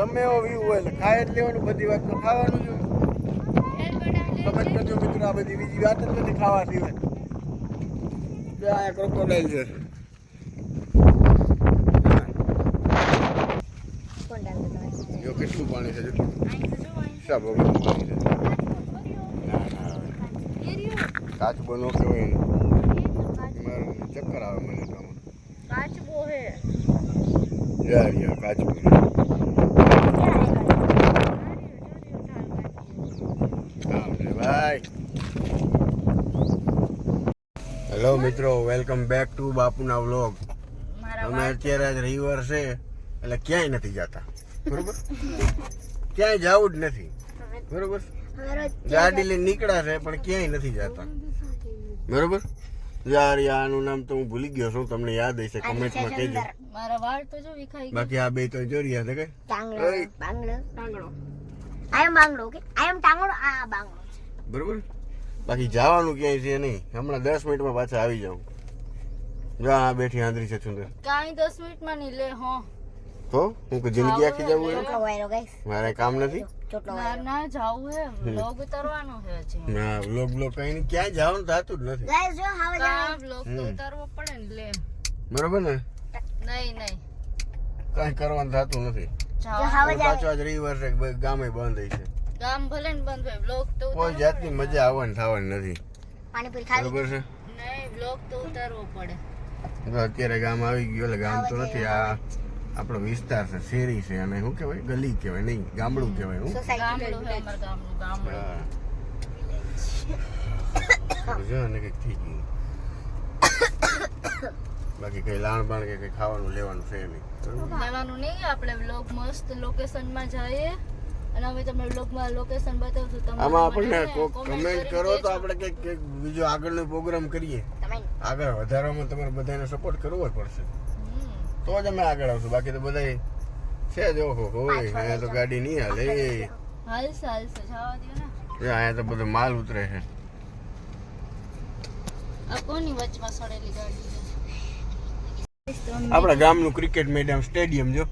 ગમે એવો વ્યૂ હોય એટલે ખાય જ લેવાનું, બધી વાત તો ખાવાનું જ હોય. ખબર કરજો મિત્રો, આ બધી બીજી વાત જ નથી ખાવા સિવાય. આ ક્રોકોડાઇલ છે. જો કેટલું પાણી છે, જો સાબ પાણી છે. ના ના કાચબો નો કહેવાય ને, મારે ચક્કર આવે મને તો. કાચબો હે યાર કાચબો. ભાઈ હેલો મિત્રો, વેલકમ બેક ટુ બાપુના વ્લોગ. અમે અત્યારે આજ રવિવાર છે એટલે ક્યાંય નથી જતા, બરોબર? ક્યાંય જવું જ નથી, બરોબર? ગાડી લઈને નીકળ્યા છે પણ ક્યાંય નથી જતા, બરોબર? યાર આનું નામ તો હું ભૂલી ગયો છું, તમને યાદ હશે કમેન્ટમાં કહેજો. મારા વાળ તો જો વિખાઈ બાકી આ બે તો જોરિયા છે કે ટાંગડો આયમ બાંગડો કે આયમ ટાંગડો આ બાંગડો, બરોબર? બાકી જવાનું ક્યાંય છે નહીં. હમણાં 10 મિનિટમાં પાછા આવી જાઉં. જો આ બેઠી આંધળી છે સુંદર. કાઈ 10 મિનિટમાં નહીં લે. હો તો હું કે જિંદગી આખી જવું હોય મારે કામ નથી. ના ના જાવું હે, વ્લોગ ઉતારવાનો હે હજી. ના વ્લોગ કઈ નહીં, ક્યાંય જવાનું થતું જ નથી. ગાઈસ જો હવે જાવ વ્લોગ તો ઉતારવો પડે ને લે, બરોબર ને? નહીં કઈ કરવાનું થતું નથી. પાછો આજ રવિવાર છે, ગામે બંધ છે. ગામ ભલે ને બંધ હોય, વ્લોગ તો કોઈ જાતની મજા આવવાની થવાની નથી, પાણીપુરી ખાવી બરોબર છે? નહીં, વ્લોગ તો ઉતારવો પડે. અત્યારે ગામ આવી ગયો એટલે ગામ તો નથી, આ આપણો વિસ્તાર છે, શેરી છે, અને શું કહેવાય, ગલી કહેવાય નહીં, ગામડું કહેવાય. હું ગામડું હે અમાર ગામનું, ગામડું. જો ને કંઈક થઈ ગયું. બાકી કઈ લાણ બાણ કે કઈ ખાવાનું લેવાનું છે નહીં, લેવાનું નહીં. આપણે વ્લોગ મસ્ત લોકેશનમાં જઈએ અને અમે તમને વ્લોગમાં લોકેશન બતાવશું. તમે આમાં આપણને કમેન્ટ કરો તો આપણે કંઈક બીજો આગળનો પ્રોગ્રામ કરીએ. આગળ વધારવામાં તમારે બધાને સપોર્ટ કરવો જ પડશે, તો જ અમે આગળ આવશું. બાકી તો બધા છે જ ઓહો હોય, અહીંયા તો ગાડી નહીં હાલે. હાલશે જવા દો ને. અહીંયા તો બધો માલ ઉતરે છે. આ કોની વચમાં સડેલી ગાડી છે? આપણા ગામનું ક્રિકેટ મેદાન સ્ટેડિયમ જો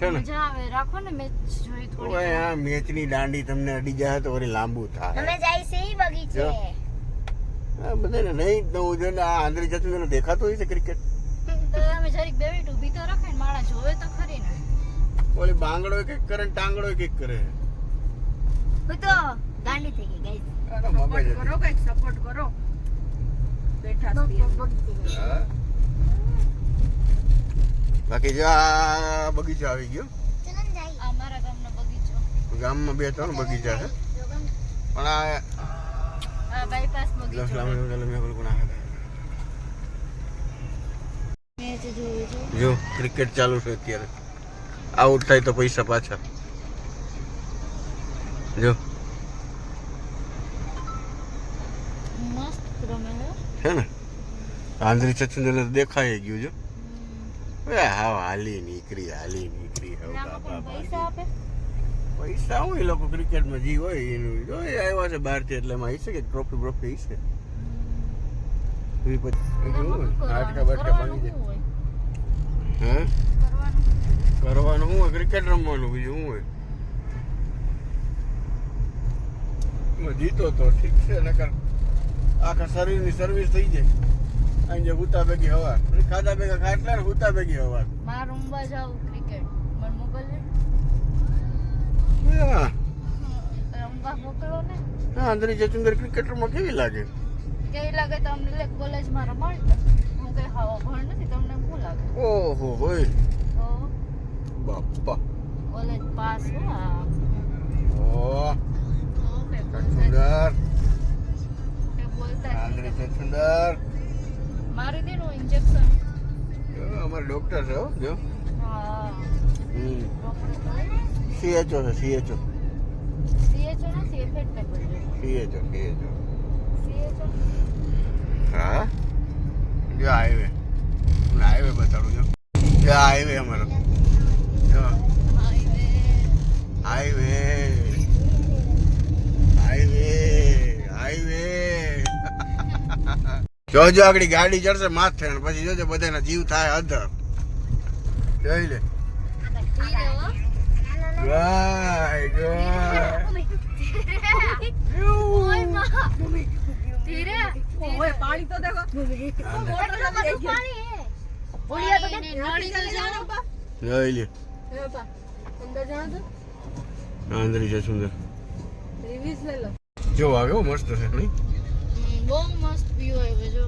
છે ને. મજા આવે, રાખો ને મેચ જોઈ થોડી. ઓય આ મેચની દાંડી તમને અડી જાય તો વળી લાંબુ થાય. અમે જાય છે ઈ બગીચે. આ બધાને નહીં દઉં જો ને, આ આંધળી જતું તને દેખાતું હોય છે ક્રિકેટ. તો અમે જરીક બે મિનિટ ઊભી તો રખાય ને, માણા જોવે તો ખરી ને. ઓલી બાંગડો કંઈક કરે ને ટાંગડો કંઈક કરે. હું તો ગાંડી થઈ ગઈ ગાઈસ. કરો કઈક સપોર્ટ કરો. બેઠા છીએ. હા. બાકી જો આ બગીચો આવી ગયો. આ મારા ગામનો બગીચો. ગામમાં 2-3 બગીચા છે, પણ આ બાયપાસ બગીચો. મેચ જોવે છે. જો ક્રિકેટ ચાલુ છે અત્યારે, આઉટ થાય તો પૈસા પાછા. જો મસ્ત રમે છે ને, આંધળી છછુંદર દેખાઈ ગયું. જો હા હાલી નીકળી પૈસા આપે. પૈસા હું એ લોકો ક્રિકેટમાં જી હોય એનું જો એ આવ્યા છે બહારથી એટલે એમાં હશે કે ટ્રોફી હશે. હાડકા બાટકા ભાંગી જાય. હા કરવાનું શું હોય, ક્રિકેટ રમવાનું, બીજું શું હોય. જીતો તો ઠીક છે, નકર આખા શરીરની સર્વિસ થઈ જાય. અહીં જે હુતા ભેગી હવા, ખાધા ભેગા ખાટલા ને હુતા ભેગી હવા. માર રમવા જાવ ક્રિકેટ, મને મોકલજે. હા રમવા મોકલો ને. આંધળી જચુંદર ક્રિકેટરમાં કેવી લાગે? કેવી લાગે તમને? લે કોલેજમાં રમાડતા હું કઈ હાવ ભણ નથી, તમને શું લાગે? ઓહો હોય તો બાપા, કોલેજ પાસ હો. ઓહ બોલતા આંધળી જચુંદર મારી દે નું ઇન્જેક્શન. અમારે ડોક્ટર છે હો. જો હા CHO છે, CHO ના CFET ને બોલજો. CHO હા. જો હાઈવે બતાડું. જો હાઈવે અમારો, જો હાઈવે જોજો આગળ ગાડી ચડશે માથે, પછી જોજો બધાના જીવ થાય અધર. જોઈ લે ધીરે હો. ગાય ગાય ઓય માં. ધીરે ઓય પાણી તો દેખો મોટરમાં બધું પાણી હે. બોલિયા તો પાણી ને નળી તો જાણો. લઈ લે એ પા અંદર જાણો તો આંધળી છે સુંદર રિવ્યુઝ લઈ લો જો વાગે મસ્ત છે નહીં બહુ મસ્ત વ્યૂ આવ્યો જો.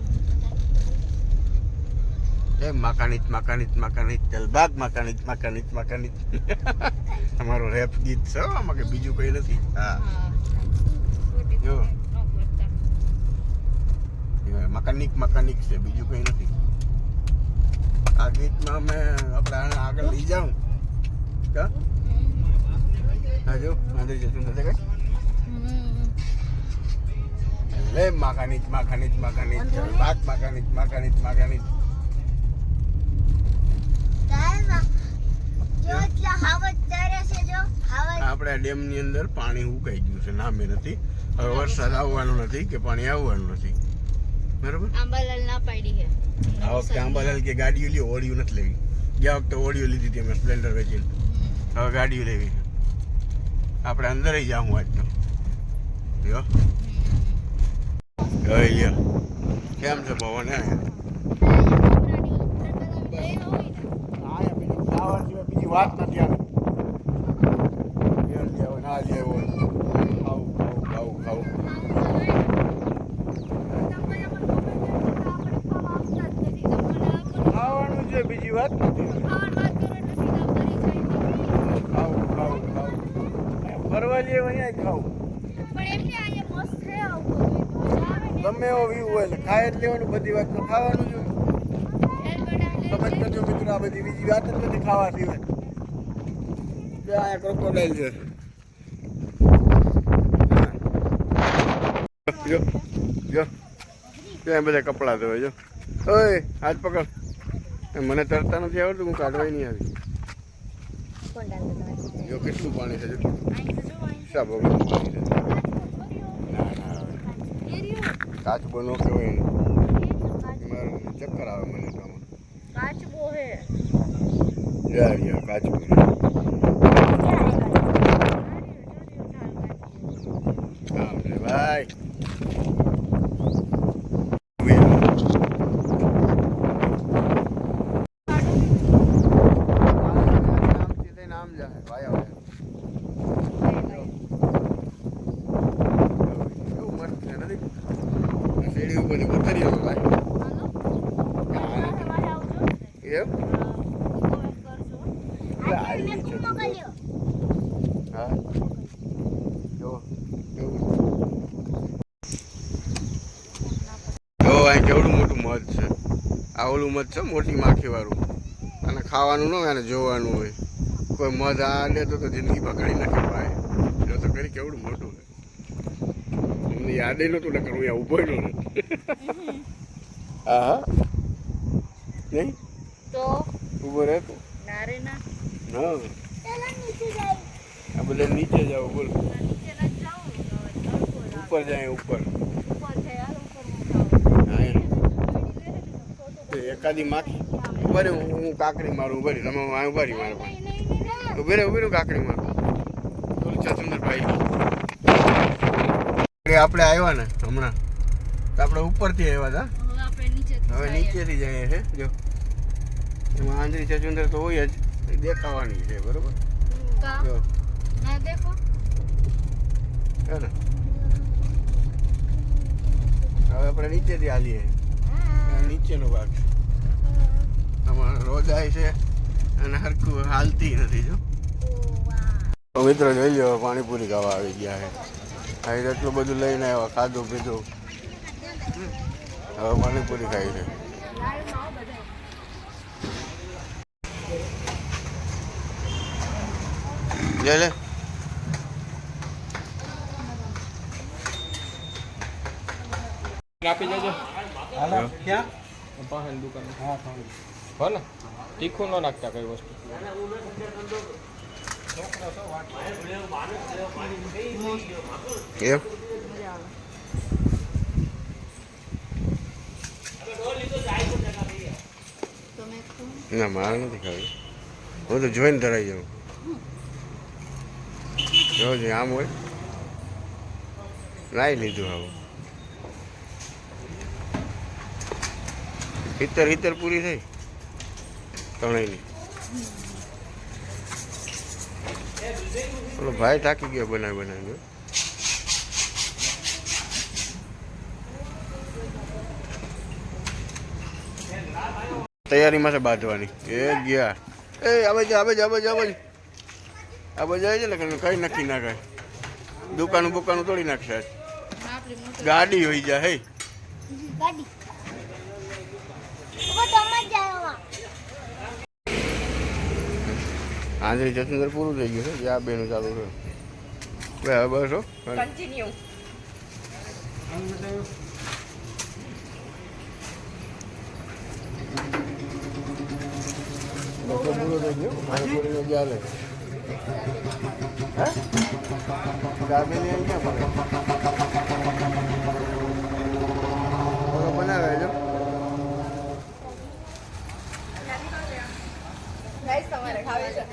એ મકાનીત મકાનીત મકાનીત તેલબાગ મકાનીત મકાનીત મકાનીત તમારો રેપ ગીત છે હો, આમાં કે બીજું કઈ નથી હા જો મકાનિક મકાનિક છે બીજું કઈ નથી આ ગીતમાં અમે આપણે આને આગળ લઈ જાઉં કા હા જો આંધળી જતું નથી કઈ લે મકાનીત મકાનીત મકાનીત તેલબાગ મકાનીત મકાનીત મકાનીત આપણે ડેમ ની અંદર પાણી ઉકાઈ ગયું છે નામે નથી હવે વરસાદ આવવાનો નથી કે પાણી આવવાનું નથી બરોબર આંબાલાલ ના પાડી હે. આ વખતે આંબાલાલ કે ગાડીઓ લ્યો ઓડિયો નથી લેવી ગયા વખતે ઓડિયો લીધી હતી અમે સ્પ્લેન્ડર વેચીને હવે ગાડીઓ લેવી આપણે અંદર જાઉં આજ તો લ્યો હવે લ્યો કેમ છે પવન હે બીજી વાત નથી આવે ના લેવો ખાવું ખાવું ખાવું ખાવું ખાવાનું છે બીજી વાત નથી ખાવું ખાવું ખાવું ફરવા જઈએ અહીંયા ખાવું ગમે એવો વ્યૂ હોય એટલે ખાય જ લેવાનું બધી વાતમાં ખાવાનું જ સમજ કરજો મિત્રો આ બધી બીજી વાત જ નથી ખાવા સિવાય અહીંયા ક્રોકોડાઇલ છે જો જો ત્યાં બધા કપડાં ધોવે જો ઓય હાથ પકડ મને તરતા નથી આવડતું હું કાઢવાય નહીં આવી જો કેટલું પાણી છે જો શા બગડું પાણી છે ના ના કાચબો નો કહેવાય એને મારું ચક્કર આવે મને તો આમાં કાચબો હે યાર યાર કાચબો કામ છે ભાઈ નામ જાય ભાઈ આવે એવું મસ્ત છે નથી શેરી ઉપર ઉતરી આવ્યો ભાઈ એમ હા જો અહીં કેવડું મોટું મધ છે આ ઓલું મધ છે મોટી માખી વાળું અને ખાવાનું ન હોય અને જોવાનું હોય કોઈ મધ આ લેતો તો જિંદગી બગાડી નાખે ભાઈ જો તો કરી કેવડું મોટું છે અમને યાદ નહોતું ને કરું અહીંયા ઊભો નહોતો હા હા નહીં તો ઊભો રહેતો ના રે ના હા આ બધા નીચે જાઓ બોલ ઉપર જાય ઉપર એકાદી માખી ઉભા હું કાકડી મારું ઉભા તમે ઉભા રહી મારે પણ ઉભી રહું કાકડી મારું ચંદ્રભાઈ આપણે આવ્યા ને હમણાં તો આપણે ઉપરથી આવ્યા હતા હવે નીચેથી જઈએ છે જો એમાં આંધળી ચચુંદર તો હોય જ દેખાવાની છે બરોબર જો ના દેખો હે ને હવે આપણે નીચેથી હાલીએ નીચેનો ભાગ આમાં રોજાય છે અને હરખું હાલતી નથી જો તો મિત્રો જોઈ લો પાણીપુરી ખાવા આવી ગયા છે અહીં એટલું બધું લઈને આવ્યા ખાધું પીધું હવે પાણીપુરી ખાઈ છે લે લે આપી દેજો હાલો ક્યાં પાસે દુકાન હા થોડું હો ને તીખું ન નાખતા કઈ વસ્તુ એમ ના મારે નથી ખાવી હું તો જોઈને ધરાઈ જાઉં. જોજે આમ હોય લાવી લીધું હવે. હિતર પૂરી થઈ ત્રણેયની. ઓલો ભાઈ થાકી ગયો બનાવી. તૈયારીમાં છે બાંધવાની. એ ગયા એ આવે છે આ બાજુ જાય છે ને કઈ નક્કી ના કાંઈ. દુકાનું તોડી નાખશે આજ. ગાડી હોઈ જાય હે ગાડી ઓ તો મત જાવ આંધળી જસુંદર પૂરું થઈ ગયું છે. આ બેનું ચાલુ છે હવે બસ હો કન્ટિન્યુ. બધો પૂરો થઈ ગયો. મારે ચાલે હે દાબેલી એમ ક્યાં બને ઓલો બનાવે જો. ગાઈસ તમારે ખાવી છે?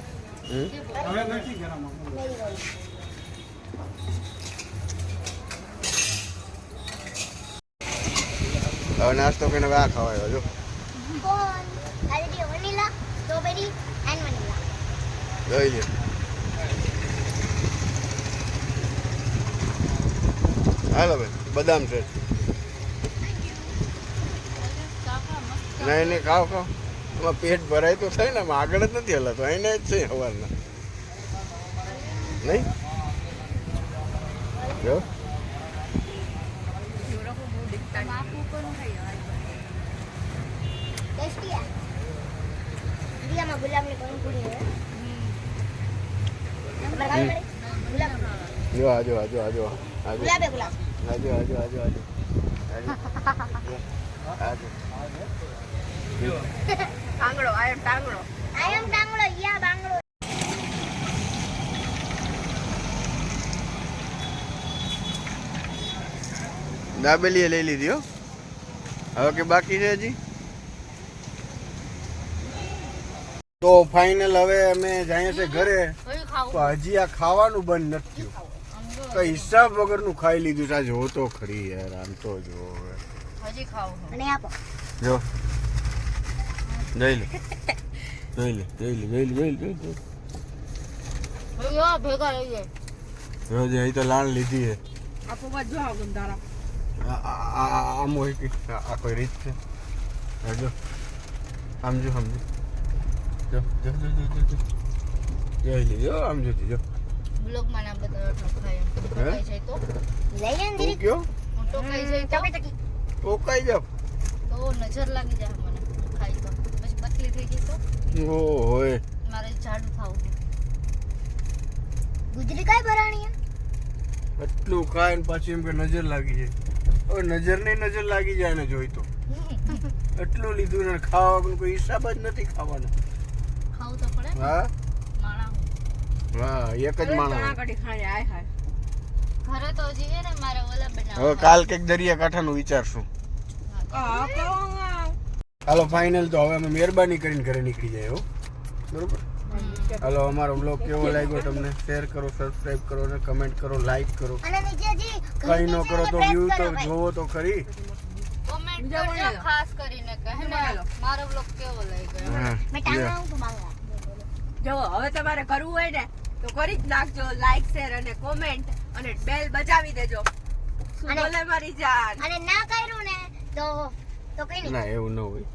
હવે નાસ્તો કરીને હવે આ ખવાયો જો. કોણ આલરેડી વનીલા સ્ટ્રોબેરી એન્ડ વનીલા જોઈ લે. હાલો ભાઈ બદામ છે. નહીં ખાઓ એમાં પેટ ભરાય તો થાય ને. આમાં આગળ જ નથી હલાતો એને જ છે સવારના નહીં જો. ટેસ્ટી આ દિયામાં ગુલાબની પાણીપુરી હે ગુલાબ જો આજો ગુલાબે ગુલાબ આજો ટાંગડો આઈ એમ ટાંગડો. આઈ એમ ટાંગડો યા બાંગડો. દાબેલી લઈ લીધી હો. હવે કે બાકી છે હજી. તો ફાઇનલ હવે અમે જઈએ છે ઘરે. હવે ખાવું તો હજી આ ખાવાનું બંધ નથી થયું. તો હિસાબ વગરનું ખાઈ લીધું છે. આ જો તો ખરી યાર આમ તો જો હવે. હજી ખાવું અને આપો જો જઈ લે યો ભેગા લઈ જાય રોજ અહીં તો લાણ લીધી છે. આપો મત જો આ ગુંદારા. આમ હોય કે આ કોઈ રીત છે. હા જો આમ જો જોઈ લીધો આમ જોતી જો. બ્લોગમાં ના બધા ખાય ટોકાઈ જાય તો લઈ લે તું કયો હું ટોકાઈ જાય તો ટોકાઈ જાવ તો નજર લાગી જાય મને ખાઈ તો પછી પતલી થઈ ગઈ તો ઓ હોય મારે જાડું ખાવું ગુજરી કાઈ ભરાણી એટલું ખાય ને પાછી એમ કે નજર લાગી જાય. હવે નજર લાગી જાય ને જોઈ તો એટલું લીધું ને ખાવાનું કોઈ હિસાબ જ નથી ખાવાનો. ખાવું તો પડે ને હા માણા વાહ એક જ ચણા માણસ. કઢી ખાણી આય હાય. ઘરે તો હજી હે ને મારે ઓલા હવે બનાવવા કાલ કંઈક દરિયાકાંઠાનું વિચારશું. હાલો ફાઇનલ તો હવે અમે મહેરબાની કરીને ઘરે નીકળી જાય હો. બરોબર. હાલો અમારો બ્લોગ કેવો લાગ્યો તમને શેર કરો, સબસ્ક્રાઇબ કરો અને કમેન્ટ કરો, લાઈક કરો. અને નીચેજી કઈ ન કરો તો વ્યૂ તો જોવો તો ખરી. કોમેન્ટ બીજા કરજો બોલો. ખાસ કરીને કહે ને બોલો. મારો બ્લોગ કેવો લાગ્યો હા, મેં લે. ટાંગા હું બાંગા જો હવે તમારે કરવું હોય ને તો કરી જ નાખજો. લાઈક શેર અને કોમેન્ટ અને બેલ બજાવી દેજો. શું અને- બોલે મારી જાન? અને ના કર્યું ને તો કઈ નહીં ના એવું ન હોય.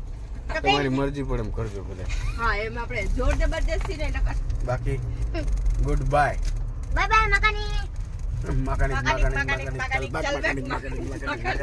તો કઈ તમારી મરજી પડે એમ કરજો બધા. હા એમ આપણે જોર જબરદસ્તી નહીં નકર બાકી ગુડ બાય. બાય બાય મકાની મકાની મકાની, મકાની, મકાની, ચાલ બેક, મકાની